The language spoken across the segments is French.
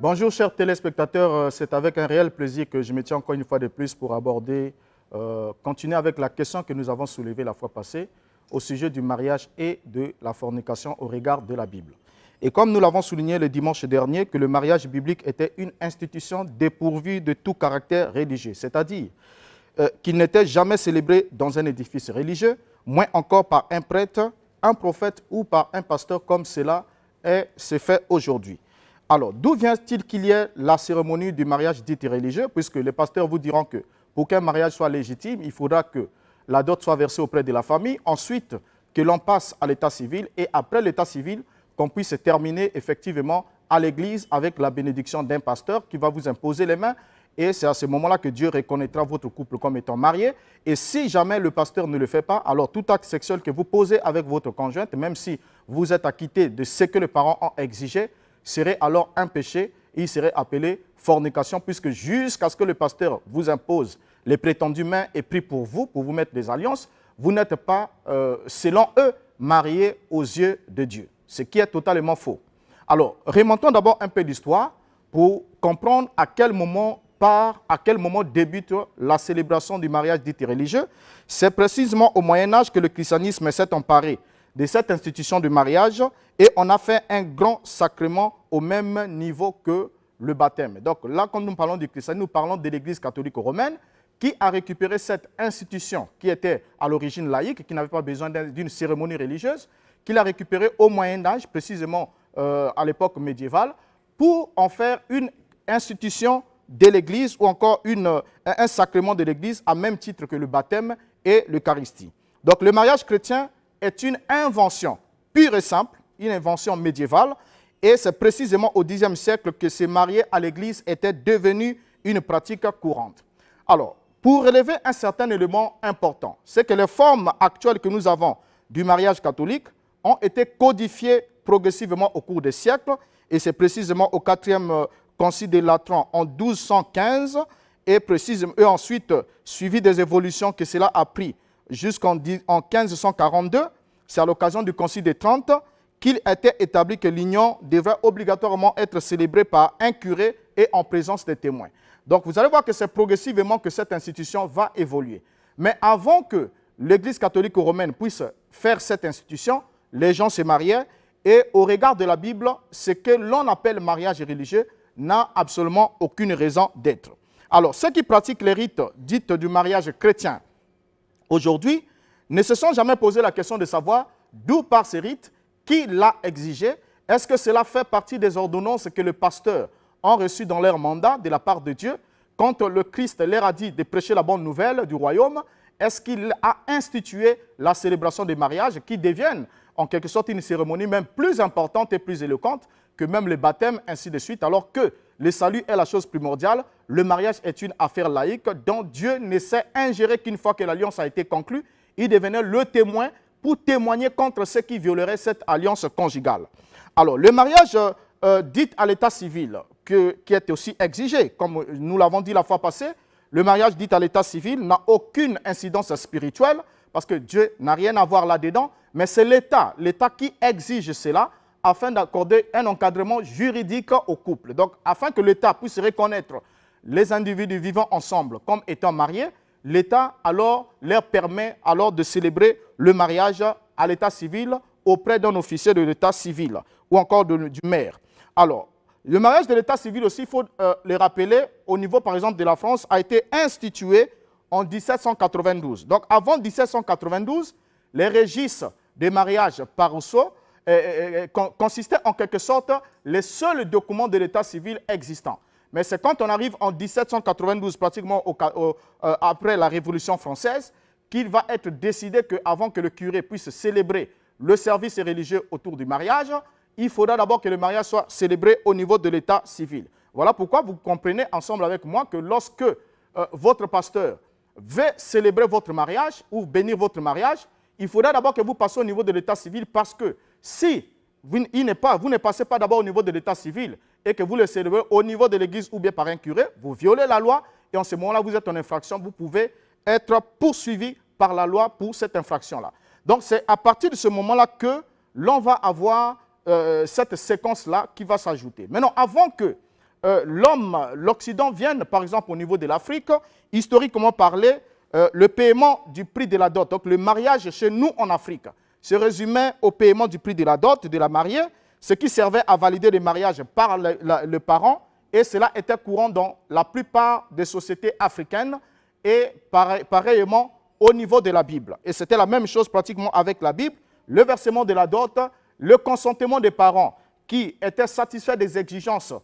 Bonjour chers téléspectateurs, c'est avec un réel plaisir que je me tiens encore une fois de plus pour aborder, continuer avec la question que nous avons soulevée la fois passée au sujet du mariage et de la fornication au regard de la Bible. Et comme nous l'avons souligné le dimanche dernier, que le mariage biblique était une institution dépourvue de tout caractère religieux, c'est-à-dire qu'il n'était jamais célébré dans un édifice religieux, moins encore par un prêtre, un prophète ou par un pasteur comme cela se fait aujourd'hui. Alors, d'où vient-il qu'il y ait la cérémonie du mariage dite religieux, puisque les pasteurs vous diront que pour qu'un mariage soit légitime, il faudra que la dot soit versée auprès de la famille, ensuite que l'on passe à l'état civil et après l'état civil, qu'on puisse terminer effectivement à l'église avec la bénédiction d'un pasteur qui va vous imposer les mains. Et c'est à ce moment-là que Dieu reconnaîtra votre couple comme étant marié. Et si jamais le pasteur ne le fait pas, alors tout acte sexuel que vous posez avec votre conjointe, même si vous êtes acquitté de ce que les parents ont exigé, serait alors un péché et il serait appelé fornication, puisque jusqu'à ce que le pasteur vous impose les prétendus mains et pris pour vous mettre des alliances, vous n'êtes pas, selon eux, mariés aux yeux de Dieu, ce qui est totalement faux. Alors, remontons d'abord un peu l'histoire pour comprendre à quel moment débute la célébration du mariage dit religieux. C'est précisément au Moyen-Âge que le christianisme s'est emparé de cette institution de mariage et on a fait un grand sacrement au même niveau que le baptême. Donc là, quand nous parlons du christianisme, nous parlons de l'Église catholique romaine qui a récupéré cette institution qui était à l'origine laïque, qui n'avait pas besoin d'une cérémonie religieuse, qu'il a récupérée au Moyen-Âge, précisément à l'époque médiévale, pour en faire une institution de l'Église ou encore un sacrement de l'Église à même titre que le baptême et l'Eucharistie. Donc le mariage chrétien est une invention pure et simple, une invention médiévale, et c'est précisément au Xe siècle que se marier à l'Église était devenu une pratique courante. Alors, pour relever un certain élément important, c'est que les formes actuelles que nous avons du mariage catholique ont été codifiées progressivement au cours des siècles, et c'est précisément au 4e Concile de Latran en 1215, et ensuite suivi des évolutions que cela a pris jusqu'en 1542, c'est à l'occasion du Concile de Trente qu'il était établi que l'union devrait obligatoirement être célébrée par un curé et en présence des témoins. Donc vous allez voir que c'est progressivement que cette institution va évoluer. Mais avant que l'Église catholique romaine puisse faire cette institution, les gens se mariaient et au regard de la Bible, ce que l'on appelle mariage religieux n'a absolument aucune raison d'être. Alors ceux qui pratiquent les rites dits du mariage chrétien aujourd'hui ne se sont jamais posé la question de savoir d'où part ces rites, qui l'a exigé, est-ce que cela fait partie des ordonnances que les pasteurs ont reçues dans leur mandat de la part de Dieu, quand le Christ leur a dit de prêcher la bonne nouvelle du royaume, est-ce qu'il a institué la célébration des mariages qui deviennent en quelque sorte une cérémonie même plus importante et plus éloquente que même le baptême, ainsi de suite, alors que le salut est la chose primordiale, le mariage est une affaire laïque dont Dieu ne s'est ingéré qu'une fois que l'alliance a été conclue, il devenait le témoin pour témoigner contre ceux qui violeraient cette alliance conjugale. Alors, le mariage dit à l'état civil, qui est aussi exigé, comme nous l'avons dit la fois passée, le mariage dit à l'état civil n'a aucune incidence spirituelle, parce que Dieu n'a rien à voir là-dedans, mais c'est l'État qui exige cela, afin d'accorder un encadrement juridique au couple. Donc, afin que l'État puisse reconnaître les individus vivant ensemble comme étant mariés, l'État alors leur permet alors de célébrer le mariage à l'état civil auprès d'un officier de l'état civil ou encore du maire. Alors, le mariage de l'état civil aussi, il faut le rappeler, au niveau par exemple de la France, a été institué en 1792. Donc, avant 1792, les registres des mariages par Rousseau consistaient en quelque sorte les seuls documents de l'état civil existants. Mais c'est quand on arrive en 1792, pratiquement après la Révolution française, qu'il va être décidé qu'avant que le curé puisse célébrer le service religieux autour du mariage, il faudra d'abord que le mariage soit célébré au niveau de l'état civil. Voilà pourquoi vous comprenez ensemble avec moi que lorsque votre pasteur veut célébrer votre mariage ou bénir votre mariage, il faudra d'abord que vous passiez au niveau de l'état civil, parce que si vous ne passez pas d'abord au niveau de l'état civil et que vous le célébrez au niveau de l'église ou bien par un curé, vous violez la loi et en ce moment-là, vous êtes en infraction, vous pouvez être poursuivi par la loi pour cette infraction-là. Donc, c'est à partir de ce moment-là que l'on va avoir cette séquence-là qui va s'ajouter. Maintenant, avant que l'Occident vienne, par exemple, au niveau de l'Afrique, historiquement parlé, le paiement du prix de la dot, donc le mariage chez nous en Afrique, se résumait au paiement du prix de la dot, de la mariée, ce qui servait à valider le mariage par le parent, et cela était courant dans la plupart des sociétés africaines et pareillement au niveau de la Bible. Et c'était la même chose pratiquement avec la Bible, le versement de la dot, le consentement des parents qui étaient satisfaits des exigences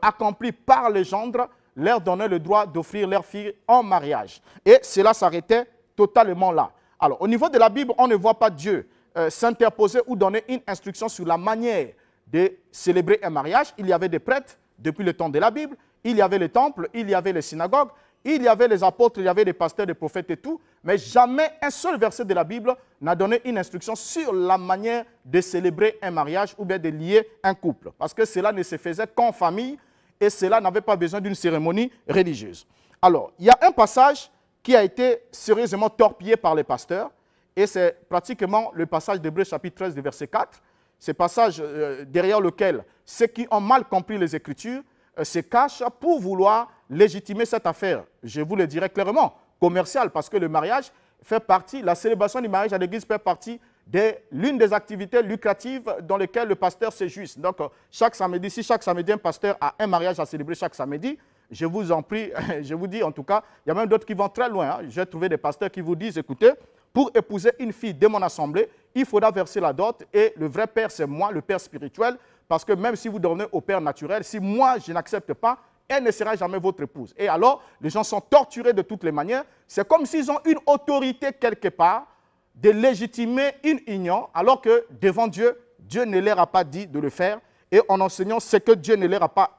accomplies par le gendre, leur donnait le droit d'offrir leur fille en mariage. Et cela s'arrêtait totalement là. Alors, au niveau de la Bible, on ne voit pas Dieu s'interposer ou donner une instruction sur la manière de célébrer un mariage. Il y avait des prêtres depuis le temps de la Bible, il y avait les temples, il y avait les synagogues, il y avait les apôtres, il y avait les pasteurs, les prophètes et tout, mais jamais un seul verset de la Bible n'a donné une instruction sur la manière de célébrer un mariage ou bien de lier un couple, parce que cela ne se faisait qu'en famille et cela n'avait pas besoin d'une cérémonie religieuse. Alors, il y a un passage qui a été sérieusement torpillé par les pasteurs, et c'est pratiquement le passage d'Hébreux chapitre 13, verset 4, ce passage derrière lequel ceux qui ont mal compris les Écritures se cachent pour vouloir légitimer cette affaire, je vous le dirai clairement, commerciale, parce que le mariage fait partie, la célébration du mariage à l'église fait partie de l'une des activités lucratives dans lesquelles le pasteur s'éjuste. Donc, chaque samedi, si chaque samedi un pasteur a un mariage à célébrer chaque samedi, je vous en prie, je vous dis en tout cas, il y a même d'autres qui vont très loin. J'ai trouvé des pasteurs qui vous disent, écoutez, pour épouser une fille de mon assemblée, il faudra verser la dot et le vrai père, c'est moi, le père spirituel, parce que même si vous donnez au père naturel, si moi, je n'accepte pas, elle ne sera jamais votre épouse. Et alors, les gens sont torturés de toutes les manières. C'est comme s'ils ont une autorité quelque part de légitimer une union, alors que devant Dieu, Dieu ne leur a pas dit de le faire. Et en enseignant ce que Dieu ne leur a pas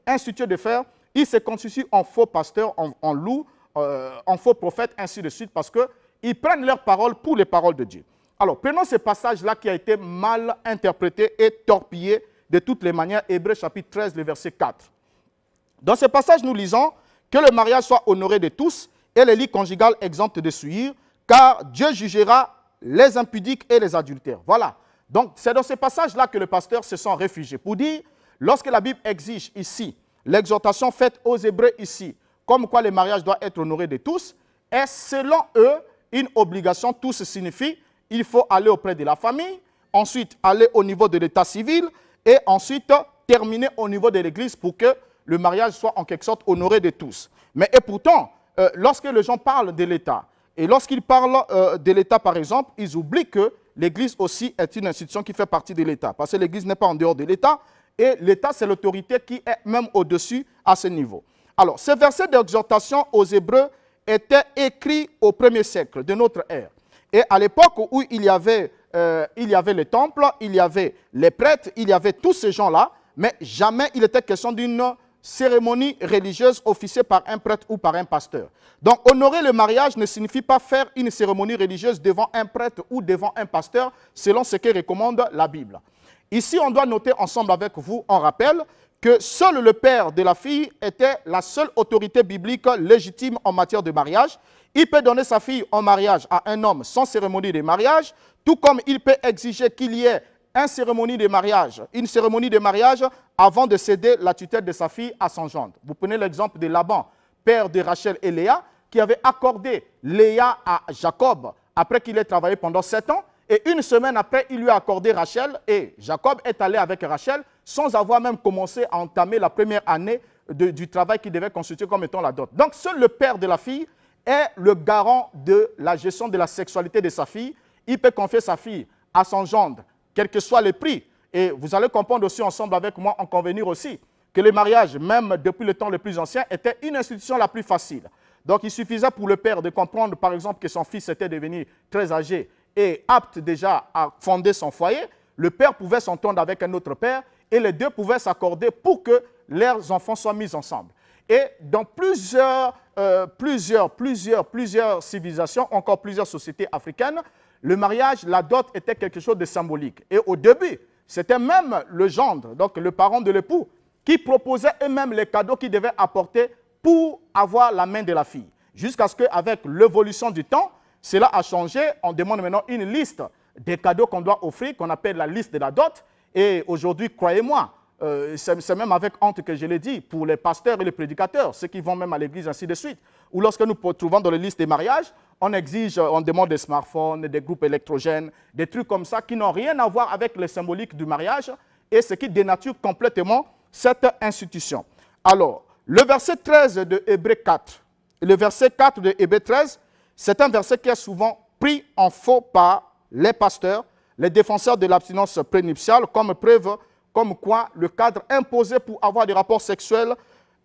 institué de faire, ils se constituent en faux pasteurs, en loups, en faux prophètes, ainsi de suite, parce qu'ils prennent leurs paroles pour les paroles de Dieu. Alors, prenons ce passage-là qui a été mal interprété et torpillé de toutes les manières, Hébreux chapitre 13, le verset 4. Dans ce passage, nous lisons que le mariage soit honoré de tous et les lits conjugales exemptes de souillure, car Dieu jugera les impudiques et les adultères. Voilà. Donc, c'est dans ce passage-là que les pasteurs se sont réfugiés pour dire, lorsque la Bible exige ici, l'exhortation faite aux Hébreux ici, comme quoi le mariage doit être honoré de tous, est selon eux une obligation. Tous signifie il faut aller auprès de la famille, ensuite aller au niveau de l'état civil et ensuite terminer au niveau de l'église pour que le mariage soit en quelque sorte honoré de tous. Mais et pourtant, lorsque les gens parlent de l'État, et lorsqu'ils parlent de l'État par exemple, ils oublient que l'église aussi est une institution qui fait partie de l'État, parce que l'église n'est pas en dehors de l'État, et l'État c'est l'autorité qui est même au-dessus à ce niveau. Alors, ce verset d'exhortation aux Hébreux était écrit au 1er siècle de notre ère. Et à l'époque où il y avait les temples, il y avait les prêtres, il y avait tous ces gens-là, mais jamais il était question d'une cérémonie religieuse officiée par un prêtre ou par un pasteur. Donc, honorer le mariage ne signifie pas faire une cérémonie religieuse devant un prêtre ou devant un pasteur, selon ce que recommande la Bible. Ici, on doit noter ensemble avec vous, on rappelle, que seul le père de la fille était la seule autorité biblique légitime en matière de mariage. Il peut donner sa fille en mariage à un homme sans cérémonie de mariage, tout comme il peut exiger qu'il y ait une cérémonie de mariage avant de céder la tutelle de sa fille à son gendre. Vous prenez l'exemple de Laban, père de Rachel et Léa, qui avait accordé Léa à Jacob après qu'il ait travaillé pendant 7 ans. Et une semaine après, il lui a accordé Rachel et Jacob est allé avec Rachel sans avoir même commencé à entamer la première année du travail qu'il devait constituer comme étant la dot. Donc, seul le père de la fille est le garant de la gestion de la sexualité de sa fille. Il peut confier sa fille à son gendre, quel que soit le prix. Et vous allez comprendre aussi ensemble avec moi, en convenir aussi, que le mariage, même depuis le temps le plus ancien, était une institution la plus facile. Donc, il suffisait pour le père de comprendre, par exemple, que son fils était devenu très âgé et apte déjà à fonder son foyer. Le père pouvait s'entendre avec un autre père et les deux pouvaient s'accorder pour que leurs enfants soient mis ensemble. Et dans plusieurs civilisations, encore plusieurs sociétés africaines, le mariage, la dot était quelque chose de symbolique. Et au début, c'était même le gendre, donc le parent de l'époux, qui proposait eux-mêmes les cadeaux qu'ils devaient apporter pour avoir la main de la fille. Jusqu'à ce qu'avec l'évolution du temps, cela a changé. On demande maintenant une liste des cadeaux qu'on doit offrir, qu'on appelle la liste de la dot. Et aujourd'hui, croyez-moi, c'est même avec honte que je l'ai dit, pour les pasteurs et les prédicateurs, ceux qui vont même à l'église, ainsi de suite. Ou lorsque nous trouvons dans les listes des mariages, on exige, on demande des smartphones, des groupes électrogènes, des trucs comme ça qui n'ont rien à voir avec le symbolique du mariage et ce qui dénature complètement cette institution. Alors, le verset 13 de Hébreux 4, le verset 4 de Hébreux 13, c'est un verset qui est souvent pris en faux par les pasteurs, les défenseurs de l'abstinence prénuptiale, comme preuve comme quoi le cadre imposé pour avoir des rapports sexuels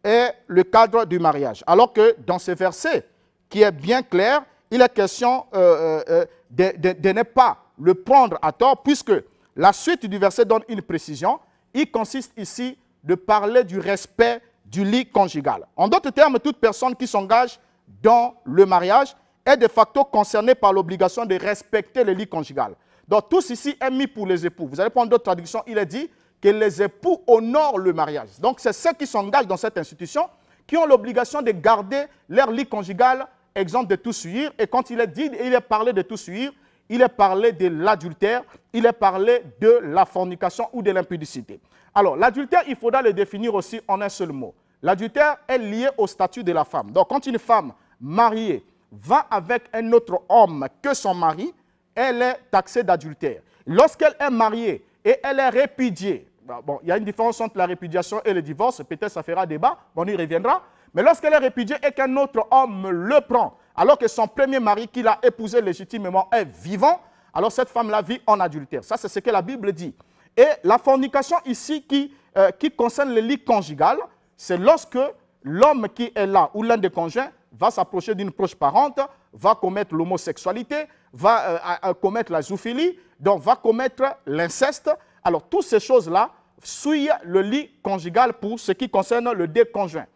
est le cadre du mariage. Alors que dans ce verset, qui est bien clair, il est question de ne pas le prendre à tort, puisque la suite du verset donne une précision. Il consiste ici de parler du respect du lit conjugal. En d'autres termes, toute personne qui s'engage dans le mariage est de facto concernée par l'obligation de respecter le lit conjugal. Donc, tout ceci est mis pour les époux. Vous allez prendre d'autres traductions, il est dit que les époux honorent le mariage. Donc, c'est ceux qui s'engagent dans cette institution qui ont l'obligation de garder leur lit conjugal exempt de tout souillure. Et quand il est dit, il est parlé de tout souillure, il est parlé de l'adultère, il est parlé de la fornication ou de l'impudicité. Alors, l'adultère, il faudra le définir aussi en un seul mot. L'adultère est lié au statut de la femme. Donc, quand une femme mariée va avec un autre homme que son mari, elle est taxée d'adultère. Lorsqu'elle est mariée et elle est répudiée, bon, il y a une différence entre la répudiation et le divorce, peut-être ça fera débat, on y reviendra, mais lorsqu'elle est répudiée et qu'un autre homme le prend, alors que son premier mari qui l'a épousé légitimement est vivant, alors cette femme-là vit en adultère. Ça, c'est ce que la Bible dit. Et la fornication ici qui concerne le lit conjugal, c'est lorsque l'homme qui est là ou l'un des conjoints va s'approcher d'une proche parente, va commettre l'homosexualité, va commettre la zoophilie, donc va commettre l'inceste. Alors, toutes ces choses-là souillent le lit conjugal pour ce qui concerne le déconjoint.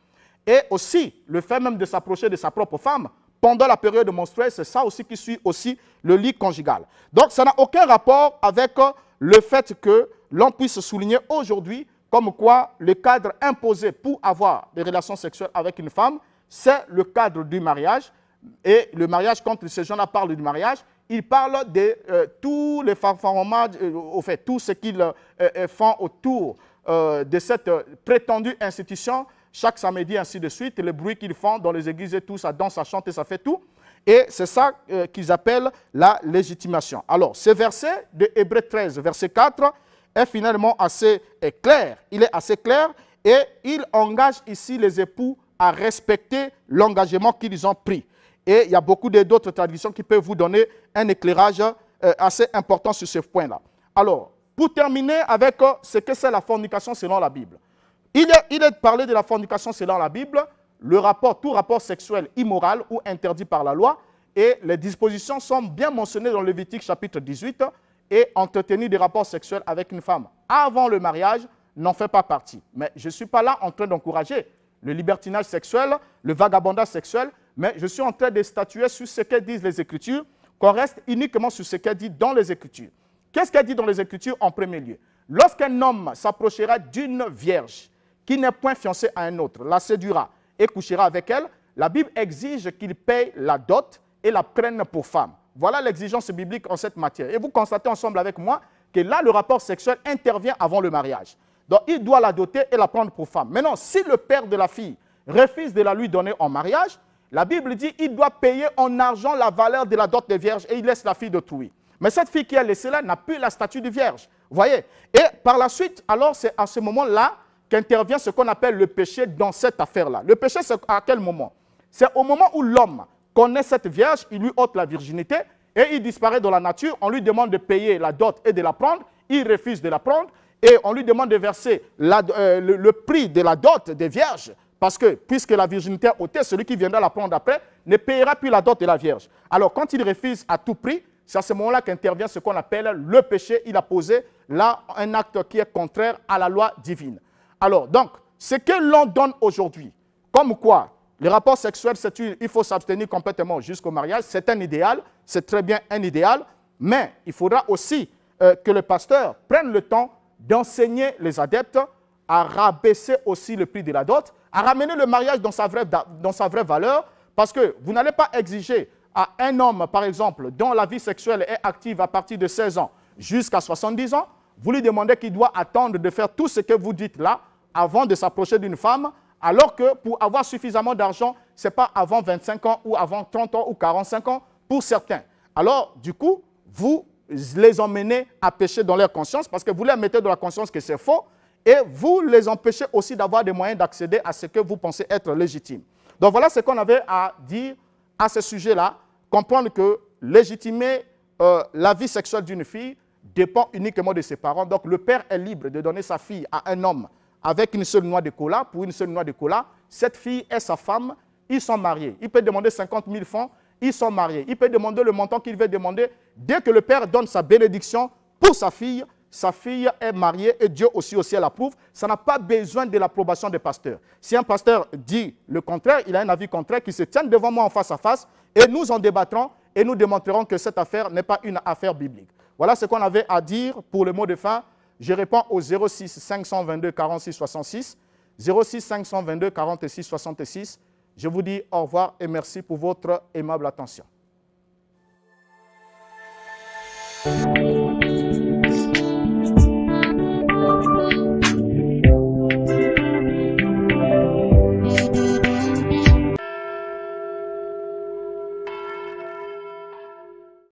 Et aussi, le fait même de s'approcher de sa propre femme pendant la période menstruelle, c'est ça aussi qui suit aussi le lit conjugal. Donc, ça n'a aucun rapport avec le fait que l'on puisse souligner aujourd'hui comme quoi le cadre imposé pour avoir des relations sexuelles avec une femme, c'est le cadre du mariage. Et le mariage, quand ces gens-là parlent du mariage, ils parlent de tous les fanfaronnades, au fait, tout ce qu'ils font autour de cette prétendue institution, chaque samedi, ainsi de suite, le bruit qu'ils font dans les églises et tout, ça danse, ça chante et ça fait tout. Et c'est ça qu'ils appellent la légitimation. Alors, ce verset de Hébreux 13, verset 4, est finalement assez clair. Il est assez clair et il engage ici les époux à respecter l'engagement qu'ils ont pris. Et il y a beaucoup d'autres traductions qui peuvent vous donner un éclairage assez important sur ce point-là. Alors, pour terminer avec ce que c'est la fornication selon la Bible. Il est parlé de la fornication selon la Bible, tout rapport sexuel immoral ou interdit par la loi, et les dispositions sont bien mentionnées dans Lévitique chapitre 18, et entretenir des rapports sexuels avec une femme avant le mariage n'en fait pas partie. Mais je ne suis pas là en train d'encourager le libertinage sexuel, le vagabondage sexuel, mais je suis en train de statuer sur ce que disent les Écritures, qu'on reste uniquement sur ce qu'elle dit dans les Écritures. Qu'est-ce qu'elle dit dans les Écritures en premier lieu? Lorsqu'un homme s'approchera d'une vierge qui n'est point fiancée à un autre, la séduira et couchera avec elle, la Bible exige qu'il paye la dot et la prenne pour femme. Voilà l'exigence biblique en cette matière. Et vous constatez ensemble avec moi que là, le rapport sexuel intervient avant le mariage. Donc, il doit la doter et la prendre pour femme. Maintenant, si le père de la fille refuse de la lui donner en mariage, la Bible dit qu'il doit payer en argent la valeur de la dot des vierges et il laisse la fille d'autrui. Mais cette fille qui est laissée là n'a plus la statue de vierge. Vous voyez? Et par la suite, alors c'est à ce moment-là qu'intervient ce qu'on appelle le péché dans cette affaire-là. Le péché, c'est à quel moment? C'est au moment où l'homme connaît cette vierge, il lui ôte la virginité et il disparaît dans la nature. On lui demande de payer la dot et de la prendre. Il refuse de la prendre et on lui demande de verser le prix de la dot des vierges parce que puisque la virginité est ôtée, celui qui viendra la prendre après ne payera plus la dot de la vierge. Alors quand il refuse à tout prix, c'est à ce moment-là qu'intervient ce qu'on appelle le péché. Il a posé là un acte qui est contraire à la loi divine. Alors donc, ce que l'on donne aujourd'hui, comme quoi les rapports sexuels, il faut s'abstenir complètement jusqu'au mariage. C'est un idéal, c'est très bien un idéal, mais il faudra aussi que le pasteur prenne le temps d'enseigner les adeptes à rabaisser aussi le prix de la dot, à ramener le mariage dans sa vraie valeur, parce que vous n'allez pas exiger à un homme, par exemple, dont la vie sexuelle est active à partir de 16 ans jusqu'à 70 ans, vous lui demandez qu'il doit attendre de faire tout ce que vous dites là avant de s'approcher d'une femme, alors que pour avoir suffisamment d'argent, ce n'est pas avant 25 ans ou avant 30 ans ou 45 ans pour certains. Alors, du coup, vous les emmenez à pécher dans leur conscience parce que vous leur mettez dans la conscience que c'est faux et vous les empêchez aussi d'avoir des moyens d'accéder à ce que vous pensez être légitime. Donc voilà ce qu'on avait à dire à ce sujet-là, comprendre que légitimer la vie sexuelle d'une fille dépend uniquement de ses parents. Donc le père est libre de donner sa fille à un homme avec une seule noix de cola, pour une seule noix de cola. Cette fille est sa femme, ils sont mariés. Il peut demander 50 000 francs, ils sont mariés. Il peut demander le montant qu'il veut demander. Dès que le père donne sa bénédiction pour sa fille est mariée et Dieu aussi au ciel approuve. Ça n'a pas besoin de l'approbation des pasteurs. Si un pasteur dit le contraire, il a un avis contraire, qu'il se tienne devant moi en face à face et nous en débattrons et nous démontrerons que cette affaire n'est pas une affaire biblique. Voilà ce qu'on avait à dire pour le mot de fin. Je réponds au 06 522 46 66, 06 522 46 66. Je vous dis au revoir et merci pour votre aimable attention.